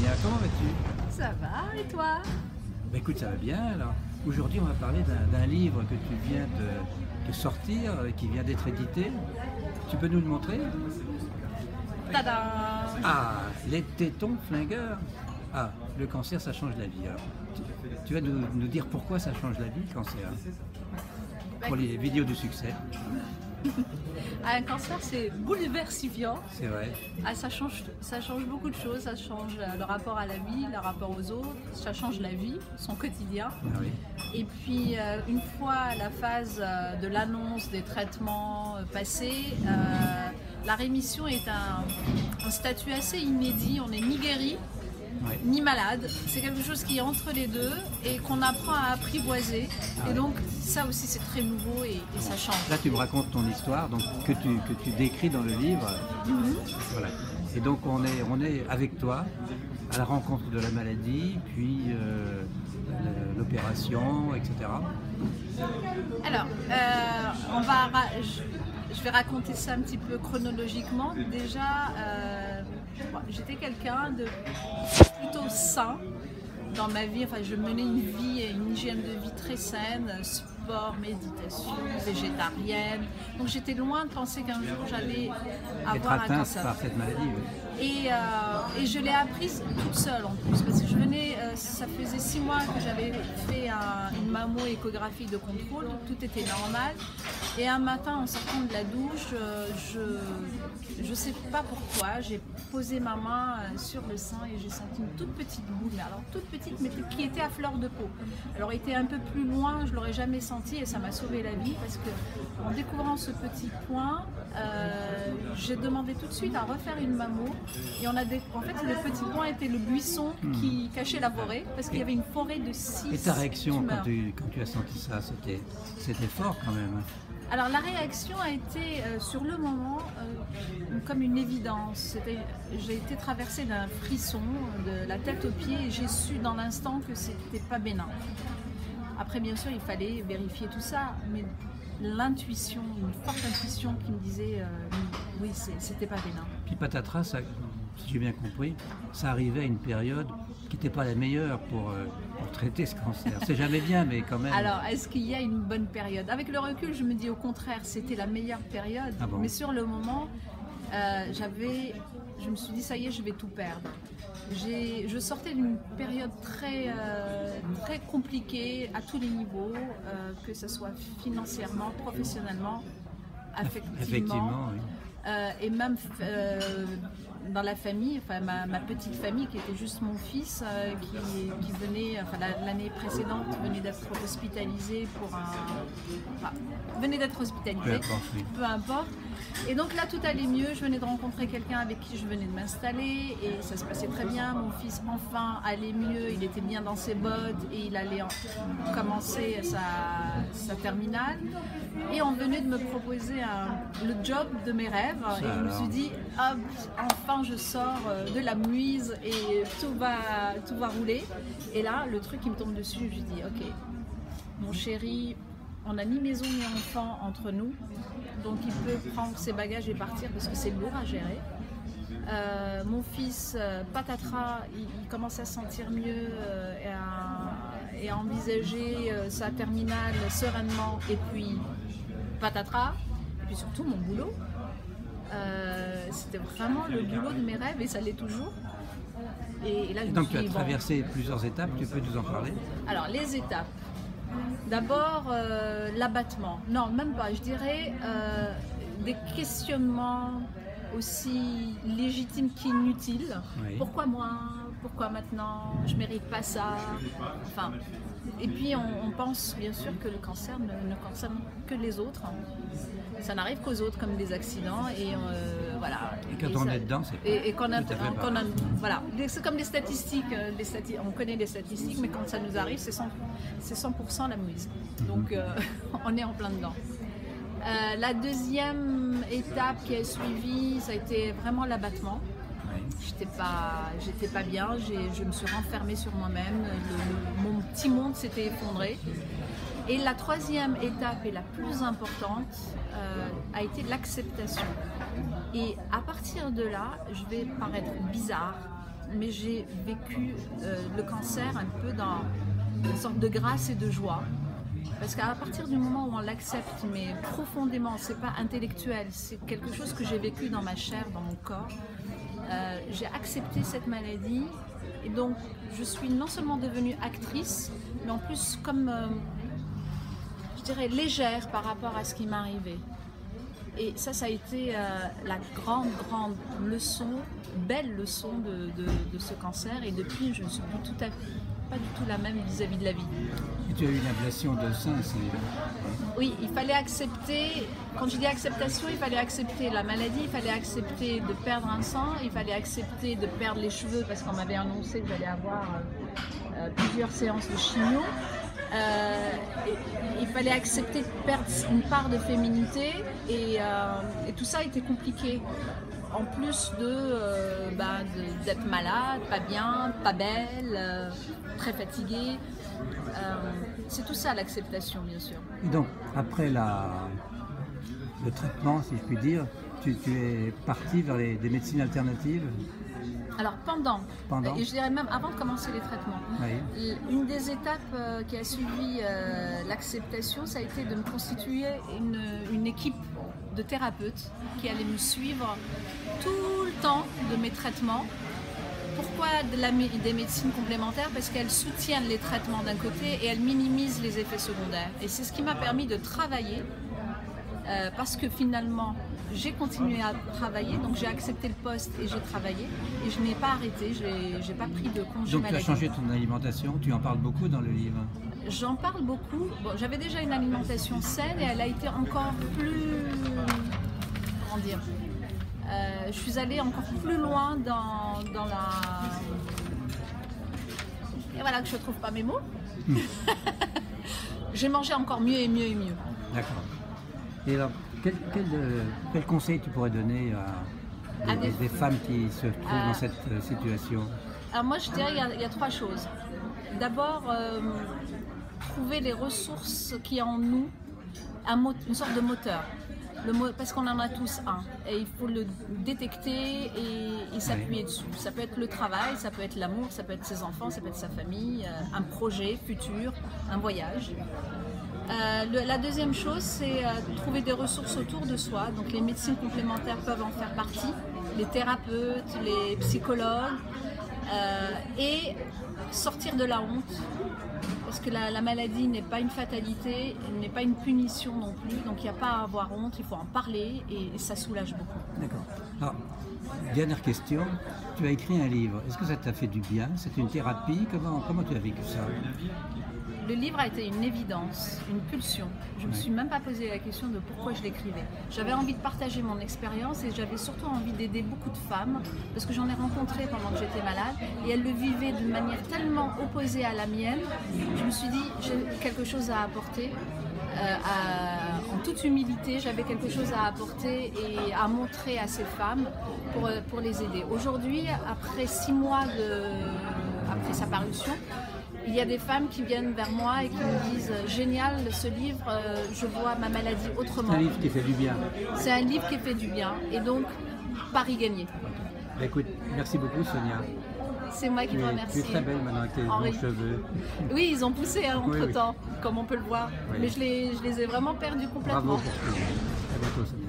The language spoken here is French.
Sonia, comment vas-tu? Ça va, et toi? Bah écoute, ça va bien. Alors, aujourd'hui, on va parler d'un livre que tu viens de sortir, qui vient d'être édité. Tu peux nous le montrer? Tada! Ah, les tétons flingueurs. Ah, le cancer, ça change la vie. Alors, tu vas nous dire pourquoi ça change la vie, le cancer? Pour les vidéos de succès. Un cancer, c'est bouleversifiant. C'est vrai. Ah, ça change beaucoup de choses. Ça change le rapport à la vie, le rapport aux autres. Ça change la vie, son quotidien. Ah oui. Et puis, une fois la phase de l'annonce des traitements passée, la rémission est un statut assez inédit. On n'est ni guéri, Ouais. ni malade. C'est quelque chose qui est entre les deux et qu'on apprend à apprivoiser. Et donc, ça aussi, c'est très nouveau et ça change. Là, tu me racontes ton histoire, donc que tu décris dans le livre. Voilà. Et donc, on est avec toi à la rencontre de la maladie, puis l'opération, etc. Alors, je vais raconter ça un petit peu chronologiquement. Déjà, j'étais quelqu'un de plutôt sain dans ma vie. Enfin, je menais une hygiène de vie très saine, sport, méditation, végétarienne. Donc, j'étais loin de penser qu'un jour j'allais Être avoir un atteinte cancer. par cette maladie. Oui. Et je l'ai apprise toute seule en plus, parce que ça faisait 6 mois que j'avais fait une mammo-échographie de contrôle, tout était normal. Et un matin, en sortant de la douche, je ne sais pas pourquoi, j'ai posé ma main sur le sein et j'ai senti une toute petite boule, mais alors toute petite, mais qui était à fleur de peau. Alors, était un peu plus loin, je ne l'aurais jamais senti et ça m'a sauvé la vie, parce que en découvrant ce petit point, j'ai demandé tout de suite à refaire une mammo. Et en fait, le petit point était le buisson qui cachait la forêt, parce qu'il y avait une forêt de 6 Et ta réaction tumeurs. quand tu as senti ça, c'était fort quand même. Alors la réaction a été sur le moment comme une évidence. J'ai été traversée d'un frisson de la tête aux pieds et j'ai su dans l'instant que c'était pas bénin. Après, bien sûr, il fallait vérifier tout ça, mais l'intuition, une forte intuition qui me disait oui, c'était pas bénin. Puis patatras, ça, si j'ai bien compris, ça arrivait à une période qui n'était pas la meilleure pour traiter ce cancer. C'est jamais bien, mais quand même. Alors, est-ce qu'il y a une bonne période? Avec le recul, je me dis au contraire, c'était la meilleure période. Ah bon? Mais sur le moment, je me suis dit, ça y est, je vais tout perdre. Je sortais d'une période très compliquée à tous les niveaux, que ce soit financièrement, professionnellement, affectivement. Effectivement, oui. Et même dans la famille, enfin ma petite famille qui était juste mon fils qui venait, enfin l'année précédente venait d'être hospitalisé Peu importe, oui. peu importe. Et donc là tout allait mieux, je venais de rencontrer quelqu'un avec qui je venais de m'installer et ça se passait très bien. Mon fils enfin allait mieux, il était bien dans ses bottes et il allait commencer sa terminale. Et on venait de me proposer le job de mes rêves. Et je me suis dit, hop, enfin je sors de la mouise et tout va rouler. Et là, le truc qui me tombe dessus, je dis, ok, mon chéri, on n'a ni maison ni enfant entre nous. Donc il peut prendre ses bagages et partir parce que c'est lourd à gérer. Mon fils, patatras, il commence à se sentir mieux et à envisager sa terminale sereinement. Et puis patatras, et puis surtout mon boulot. C'était vraiment le boulot de mes rêves et ça l'est toujours. Et là, Donc tu as traversé plusieurs étapes, tu peux nous en parler? Alors les étapes. D'abord l'abattement. Non, même pas. Je dirais des questionnements aussi légitimes qu'inutiles. Oui. Pourquoi moi? Pourquoi maintenant? Je mérite pas ça. Enfin, et puis on pense bien sûr que le cancer ne concerne que les autres. Ça n'arrive qu'aux autres comme des accidents et voilà. Et quand on est dedans, c'est voilà. C'est comme les statistiques, on connaît les statistiques, mais quand ça nous arrive, c'est 100% la mouise. Donc on est en plein dedans. La deuxième étape qui a suivi, ça a été vraiment l'abattement. J'étais pas bien, je me suis renfermée sur moi-même, mon petit monde s'était effondré. Et la troisième étape et la plus importante a été l'acceptation. Et à partir de là, je vais paraître bizarre, mais j'ai vécu le cancer un peu dans une sorte de grâce et de joie. Parce qu'à partir du moment où on l'accepte, mais profondément, c'est pas intellectuel, c'est quelque chose que j'ai vécu dans ma chair, dans mon corps, j'ai accepté cette maladie et donc je suis non seulement devenue actrice, mais en plus comme, je dirais, légère par rapport à ce qui m'arrivait. Et ça a été la grande leçon, belle leçon de ce cancer. Et depuis, je ne suis plus pas du tout la même vis-à-vis de la vie. Et tu as eu une ablation de sein, Oui, il fallait accepter, quand je dis acceptation, il fallait accepter la maladie, il fallait accepter de perdre un sein, il fallait accepter de perdre les cheveux parce qu'on m'avait annoncé que j'allais avoir plusieurs séances de chimio. Il fallait accepter de perdre une part de féminité et tout ça était compliqué. En plus d'être malade, pas bien, pas belle, très fatiguée. C'est tout ça l'acceptation, bien sûr. Et donc, après le traitement, si je puis dire, tu es partie vers des médecines alternatives? Alors pendant, et je dirais même avant de commencer les traitements, oui. Une des étapes qui a suivi l'acceptation, ça a été de me constituer une équipe de thérapeutes qui allaient me suivre tout le temps de mes traitements. Pourquoi des médecines complémentaires? Parce qu'elles soutiennent les traitements d'un côté et elles minimisent les effets secondaires. Et c'est ce qui m'a permis de travailler, parce que finalement, j'ai continué à travailler, donc j'ai accepté le poste et j'ai travaillé. Et je n'ai pas arrêté, j'ai pas pris de congé maladie. Donc tu as changé ton alimentation, tu en parles beaucoup dans le livre? J'en parle beaucoup. Bon, j'avais déjà une alimentation saine et elle a été encore plus... Comment dire, je suis allée encore plus loin dans la... Et voilà que je ne trouve pas mes mots. J'ai mangé encore mieux et mieux et mieux. D'accord. Et alors, quel conseil tu pourrais donner à des femmes qui se trouvent dans cette situation? Alors moi je dirais qu'il y a trois choses. D'abord, trouver les ressources qu'il y a en nous, une sorte de moteur. Parce qu'on en a tous un et il faut le détecter et s'appuyer dessus. Ça peut être le travail, ça peut être l'amour, ça peut être ses enfants, ça peut être sa famille, un projet futur, un voyage. La deuxième chose, c'est trouver des ressources autour de soi. Donc les médecines complémentaires peuvent en faire partie, les thérapeutes, les psychologues, et sortir de la honte. Parce que la maladie n'est pas une fatalité, elle n'est pas une punition non plus, donc il n'y a pas à avoir honte, il faut en parler et ça soulage beaucoup. D'accord. Alors, dernière question, tu as écrit un livre, est-ce que ça t'a fait du bien? C'est une thérapie? Comment tu as vécu ça? Le livre a été une évidence, une pulsion. Je ne me suis même pas posé la question de pourquoi je l'écrivais. J'avais envie de partager mon expérience et j'avais surtout envie d'aider beaucoup de femmes parce que j'en ai rencontré pendant que j'étais malade et elles le vivaient d'une manière tellement opposée à la mienne. Je me suis dit, j'ai quelque chose à apporter. En toute humilité, j'avais quelque chose à apporter et à montrer à ces femmes pour les aider. Aujourd'hui, après 6 mois après sa parution, il y a des femmes qui viennent vers moi et qui me disent « Génial, ce livre, je vois ma maladie autrement. » C'est un livre qui fait du bien. C'est un livre qui fait du bien et donc, pari gagné. Écoute, merci beaucoup Sonia. C'est moi qui te remercie. Tu es très belle maintenant avec tes longs cheveux. Oui, ils ont poussé entre-temps, comme on peut le voir. Oui. Mais je les ai vraiment perdus complètement. Bravo pour tout. À bientôt Sonia.